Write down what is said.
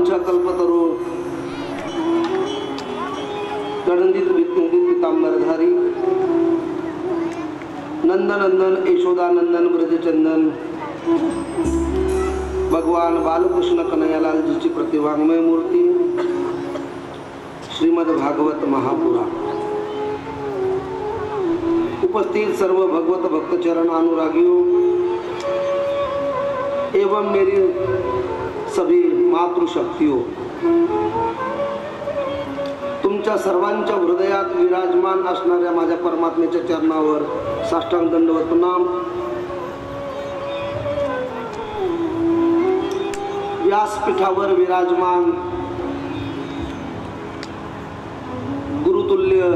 वांछाकल्पतरू गणंदित विद्युत पीतांबरधारी नंदनंदन यशोदानंदन ब्रजचंदन भगवान बालकृष्ण कन्हैयालाल जीची प्रतिवांगमय मूर्ती श्रीमद भागवत महापुराण। उपस्थित सर्व भगवत भक्तचरण अनुरागियों एवं मेरी सभी मातृशक्तियों, तुमच्या सर्वांच्या हृदयात विराजमान असणाऱ्या माझ्या परमात्म्याच्या चरणावर साष्टांग दंडवत प्रणाम। व्यासपीठावर विराजमान गुरुतुल्य